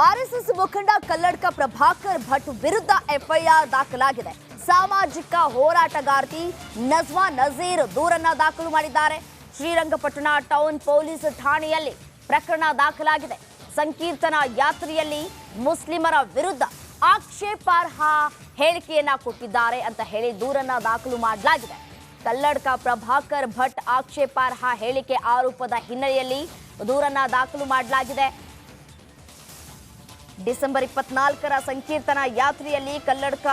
RSS ಮುಖಂಡ ಕಲ್ಲಡ್ಕ ಪ್ರಭಾಕರ್ ಭಟ್ ವಿರುದ್ಧ FIR ದಾಖಲಾಗಿದೆ. ಸಾಮಾಜಿಕ ಹೋರಾಟಗಾರ್ತಿ ನಜ್ಮಾ ನಜೀರ್ ದೂರನ್ನ ದಾಖಲು ಮಾಡಿದ್ದಾರೆ. ಶ್ರೀರಂಗಪಟ್ಟಣ ಟೌನ್ ಪೊಲೀಸ್ ಠಾಣೆಯಲ್ಲಿ ಪ್ರಕರಣ ದಾಖಲಾಗಿದೆ. ಸಂಕೀರ್ತನ ಯಾತ್ರೆಯಲ್ಲಿ ಮುಸ್ಲಿಮರ ವಿರುದ್ಧ ಆಕ್ಷೇಪಾರ್ಹ ಹೇಳಿಕೆಯನ್ನ ಕೊಟ್ಟಿದ್ದಾರೆ ಅಂತ ಹೇಳಿ ದೂರನ್ನ ದಾಖಲು ಮಾಡಲಾಗಿದೆ. ಕಲ್ಲಡ್ಕ ಪ್ರಭಾಕರ್ ಭಟ್ ಆಕ್ಷೇಪಾರ್ಹ ಹೇಳಿಕೆ ಆರೋಪದ ಹಿನ್ನೆಲೆಯಲ್ಲಿ ದೂರನ್ನ ದಾಖಲು ಮಾಡಲಾಗಿದೆ. ಡಿಸೆಂಬರ್ 24ರ ಸಂಕೀರ್ತನ ಯಾತ್ರೆಯಲ್ಲಿ ಕಲ್ಲಡ್ಕ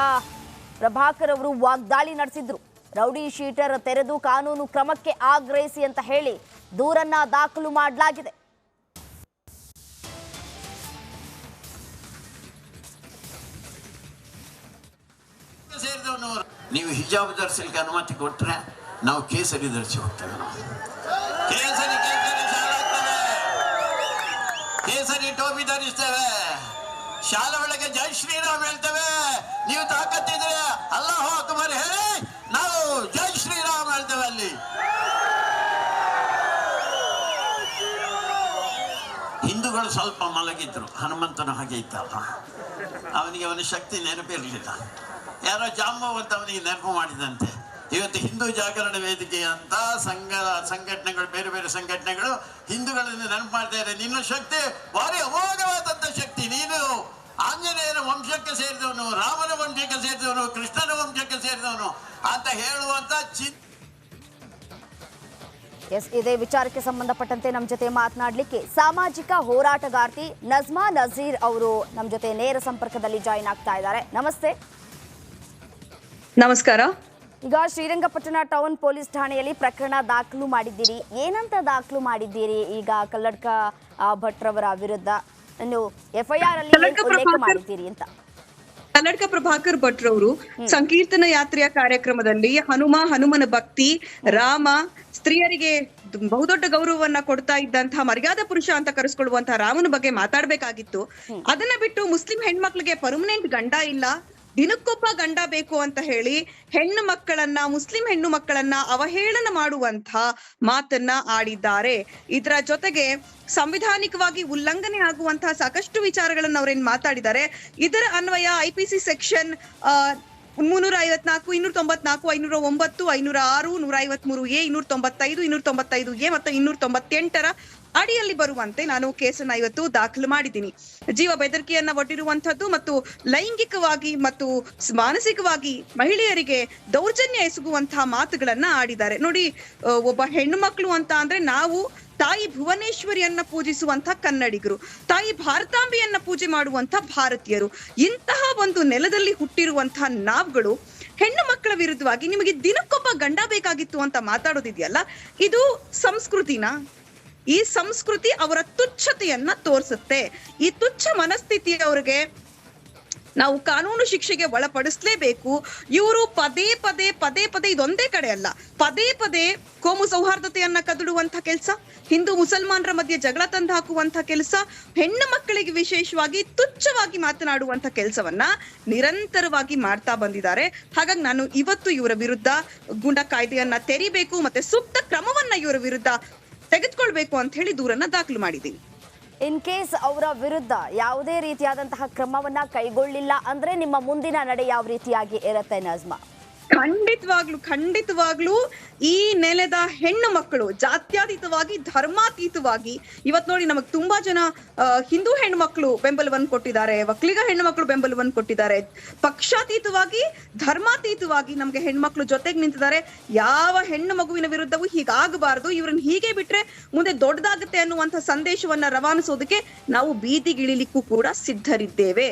ಪ್ರಭಾಕರ್ ಅವರು ವಾಗ್ದಾಳಿ ನಡೆಸಿದ್ರು. ರೌಡಿ ಶೀಟರ್ ತೆರೆದು ಕಾನೂನು ಕ್ರಮಕ್ಕೆ ಆಗ್ರಹಿಸಿ ಅಂತ ಹೇಳಿ ದೂರನ್ನ ದಾಖಲು ಮಾಡಲಾಗಿದೆ. ನೀವು ಹಿಜಾಬ್ ಧರಿಸಲಿಕ್ಕೆ ಅನುಮತಿ ಕೊಟ್ಟರೆ ನಾವು ಕೇಸರಿ ಧರಿಸಿ ಹೋಗ್ತೇವೆ. ಕೇಸರಿ ಟೋಪಿ ಧರಿಸ್ತೇವೆ. ಶಾಲೆ ಒಳಗೆ ಜೈ ಶ್ರೀರಾಮ್ ಹೇಳ್ತೇವೆ. ನೀವು ತಾಕತ್ತಿದ್ರೆ ಅಲ್ಲಾಹು ಅಕ್ಬರ್ ಹೇಳಿ ನಾವು ಜೈ ಶ್ರೀರಾಮ್ ಹೇಳ್ತೇವೆ. ಅಲ್ಲಿ ಹಿಂದೂಗಳು ಸ್ವಲ್ಪ ಮಲಗಿದ್ರು. ಹನುಮಂತನ ಹಾಗೆ ಇತ್ತಲ್ಲ, ಅವನಿಗೆ ಅವನ ಶಕ್ತಿ ನೆನಪಿರಲಿಲ್ಲ. ಯಾರೋ ಜಾಂಬವಂತ ಅವನಿಗೆ ನೆನಪು ಮಾಡಿದಂತೆ. ಇವತ್ತು ಹಿಂದೂ ಜಾಗರಣ ವೇದಿಕೆ ಅಂತ ಸಂಘಟನೆಗಳು, ಬೇರೆ ಬೇರೆ ಸಂಘಟನೆಗಳು ಹಿಂದೂಗಳನ್ನು ನೆನಪು ಮಾಡ್ತಾ ಇದ್ದಾರೆ. ನಿನ್ನ ಶಕ್ತಿ ಭಾರಿ ಅಮೋಘವಾದಂತ ಶಕ್ತಿ. ನೀನು ಆಂಜನೇಯನ ವಂಶಕ್ಕೆ ಸೇರಿದವನು, ರಾಮನ ವಂಶಕ್ಕೆ ಸೇರಿದವನು, ಕೃಷ್ಣನ ವಂಶಕ್ಕೆ ಸೇರಿದವನು ಅಂತ ಹೇಳುವಂತ ಇದೇ ವಿಚಾರಕ್ಕೆ ಸಂಬಂಧಪಟ್ಟಂತೆ ನಮ್ಮ ಜೊತೆ ಮಾತನಾಡಲಿಕ್ಕೆ ಸಾಮಾಜಿಕ ಹೋರಾಟಗಾರ್ತಿ ನಜ್ಮಾ ನಜೀರ್ ಅವರು ನಮ್ಮ ಜೊತೆ ನೇರ ಸಂಪರ್ಕದಲ್ಲಿ ಜಾಯಿನ್ ಆಗ್ತಾ ಇದ್ದಾರೆ. ನಮಸ್ತೆ. ನಮಸ್ಕಾರ. ಈಗ ಶ್ರೀರಂಗಪಟ್ಟಣ ಟೌನ್ ಪೊಲೀಸ್ ಠಾಣೆಯಲ್ಲಿ ಪ್ರಕರಣ ದಾಖಲು ಮಾಡಿದ್ದೀರಿ. ಏನಂತ ದಾಖಲು ಮಾಡಿದ್ದೀರಿ ಈಗ ಕಲ್ಲಡ್ಕ ಭಟ್ರವರ ವಿರುದ್ಧ? ಎಫ್ಐಆರ್ ಅಲ್ಲಿ ಉಲ್ಲೇಖ ಮಾಡಿದ್ದೀರಿ ಅಂತ. ಕಲ್ಲಡ್ಕ ಪ್ರಭಾಕರ್ ಭಟ್ರವರು ಸಂಕೀರ್ತನ ಯಾತ್ರೆಯ ಕಾರ್ಯಕ್ರಮದಲ್ಲಿ ಹನುಮನ ಭಕ್ತಿ, ರಾಮ, ಸ್ತ್ರೀಯರಿಗೆ ಬಹುದೊಡ್ಡ ಗೌರವವನ್ನ ಕೊಡ್ತಾ ಇದ್ದಂತಹ ಮರ್ಯಾದಾ ಪುರುಷ ಅಂತ ಕರೆಸ್ಕೊಳ್ಳುವಂತಹ ರಾಮನ ಬಗ್ಗೆ ಮಾತಾಡ್ಬೇಕಾಗಿತ್ತು. ಅದನ್ನ ಬಿಟ್ಟು ಮುಸ್ಲಿಂ ಹೆಣ್ಮಕ್ಳಿಗೆ ಪರ್ಮನೆಂಟ್ ಗಂಡ ಇಲ್ಲ, ದಿನಕ್ಕೊಬ್ಬ ಗಂಡ ಬೇಕು ಅಂತ ಹೇಳಿ ಮುಸ್ಲಿಂ ಹೆಣ್ಣು ಮಕ್ಕಳನ್ನ ಅವಹೇಳನ ಮಾಡುವಂತ ಮಾತನ್ನ ಆಡಿದ್ದಾರೆ. ಇದರ ಜೊತೆಗೆ ಸಂವಿಧಾನಿಕವಾಗಿ ಉಲ್ಲಂಘನೆ ಆಗುವಂತಹ ಸಾಕಷ್ಟು ವಿಚಾರಗಳನ್ನ ಅವ್ರೇನ್ ಮಾತಾಡಿದ್ದಾರೆ. ಇದರ ಅನ್ವಯ IPC ಸೆಕ್ಷನ್ 354, 294, 509, 506, 153A, 295, 295A ಮತ್ತು 298ರ ಅಡಿಯಲ್ಲಿ ಬರುವಂತೆ ನಾನು ಕೇಸನ್ನ ಇವತ್ತು ದಾಖಲು ಮಾಡಿದ್ದೀನಿ. ಜೀವ ಬೆದರಿಕೆಯನ್ನ ಒಡ್ಡಿರುವಂತದ್ದು ಮತ್ತು ಲೈಂಗಿಕವಾಗಿ ಮತ್ತು ಮಾನಸಿಕವಾಗಿ ಮಹಿಳೆಯರಿಗೆ ದೌರ್ಜನ್ಯ ಎಸಗುವಂತಹ ಮಾತುಗಳನ್ನ ಆಡಿದ್ದಾರೆ. ನೋಡಿ, ಒಬ್ಬ ಹೆಣ್ಣು ಮಕ್ಕಳು ಅಂತ ಅಂದ್ರೆ ನಾವು ತಾಯಿ ಭುವನೇಶ್ವರಿಯನ್ನ ಪೂಜಿಸುವಂತ ಕನ್ನಡಿಗರು, ತಾಯಿ ಭಾರತಾಂಬೆಯನ್ನ ಪೂಜೆ ಮಾಡುವಂತ ಭಾರತೀಯರು. ಇಂತಹ ಒಂದು ನೆಲದಲ್ಲಿ ಹುಟ್ಟಿರುವಂತಹ ನಾವುಗಳು ಹೆಣ್ಣು ಮಕ್ಕಳ ವಿರುದ್ಧವಾಗಿ ನಿಮಗೆ ದಿನಕ್ಕೊಬ್ಬ ಗಂಡ ಬೇಕಾಗಿತ್ತು ಅಂತ ಮಾತಾಡೋದಿದೆಯಲ್ಲ, ಇದು ಸಂಸ್ಕೃತಿನ? ಈ ಸಂಸ್ಕೃತಿ ಅವರ ತುಚ್ಛತೆಯನ್ನ ತೋರಿಸುತ್ತೆ. ಈ ತುಚ್ಛ ಮನಸ್ಥಿತಿಯವರಿಗೆ ನಾವು ಕಾನೂನು ಶಿಕ್ಷೆಗೆ ಒಳಪಡಿಸ್ಲೇಬೇಕು. ಇವರು ಪದೇ ಪದೇ ಇದೊಂದೇ ಕಡೆ ಅಲ್ಲ, ಪದೇ ಕೋಮು ಸೌಹಾರ್ದತೆಯನ್ನ ಕದಡುವಂತ ಕೆಲಸ, ಹಿಂದೂ ಮುಸಲ್ಮಾನರ ಮಧ್ಯೆ ಜಗಳ ತಂದು ಹಾಕುವಂತ ಕೆಲಸ, ಹೆಣ್ಣು ಮಕ್ಕಳಿಗೆ ವಿಶೇಷವಾಗಿ ತುಚ್ಛವಾಗಿ ಮಾತನಾಡುವಂತ ಕೆಲಸವನ್ನ ನಿರಂತರವಾಗಿ ಮಾಡ್ತಾ ಬಂದಿದ್ದಾರೆ. ಹಾಗಾಗಿ ನಾನು ಇವತ್ತು ಇವರ ವಿರುದ್ಧ ಗುಂಡ ಕಾಯ್ದೆಯನ್ನ ತೆರಿಬೇಕು ಮತ್ತೆ ಸೂಕ್ತ ಕ್ರಮವನ್ನ ಇವರ ವಿರುದ್ಧ ತೆಗೆದುಕೊಳ್ಬೇಕು ಅಂತ ಹೇಳಿ ದೂರನ್ನ ದಾಖಲು ಮಾಡಿದ್ದೀನಿ. ಇನ್ ಕೇಸ್ ಅವರ ವಿರುದ್ಧ ಯಾವುದೇ ರೀತಿಯಾದಂತಹ ಕ್ರಮವನ್ನ ಕೈಗೊಳ್ಳಿಲ್ಲ ಅಂದ್ರೆ ನಿಮ್ಮ ಮುಂದಿನ ನಡೆ ಯಾವ ರೀತಿಯಾಗಿ ಇರುತ್ತೆ ನಜ್ಮಾ? ಖಂಡಿತವಾಗ್ಲೂ ಈ ನೆಲದ ಹೆಣ್ಣು ಮಕ್ಕಳು ಜಾತ್ಯಾತೀತವಾಗಿ, ಧರ್ಮಾತೀತವಾಗಿ ಇವತ್ ನೋಡಿ ನಮಗ್ ತುಂಬಾ ಜನ ಹಿಂದೂ ಹೆಣ್ಣು ಮಕ್ಕಳು ಬೆಂಬಲವನ್ನು ಕೊಟ್ಟಿದ್ದಾರೆ, ಒಕ್ಕಲಿಗ ಹೆಣ್ಣು ಮಕ್ಕಳು ಬೆಂಬಲವನ್ನು ಕೊಟ್ಟಿದ್ದಾರೆ. ಪಕ್ಷಾತೀತವಾಗಿ, ಧರ್ಮಾತೀತವಾಗಿ ನಮ್ಗೆ ಹೆಣ್ಮಕ್ಳು ಜೊತೆಗೆ ನಿಂತಿದ್ದಾರೆ. ಯಾವ ಹೆಣ್ಣು ಮಗುವಿನ ವಿರುದ್ಧವೂ ಹೀಗಾಗಬಾರದು, ಇವ್ರನ್ನ ಹೀಗೆ ಬಿಟ್ರೆ ಮುಂದೆ ದೊಡ್ಡದಾಗುತ್ತೆ ಅನ್ನುವಂತ ಸಂದೇಶವನ್ನ ರವಾನಿಸೋದಕ್ಕೆ ನಾವು ಬೀದಿಗಿಳಿಲಿಕ್ಕೂ ಕೂಡ ಸಿದ್ಧರಿದ್ದೇವೆ.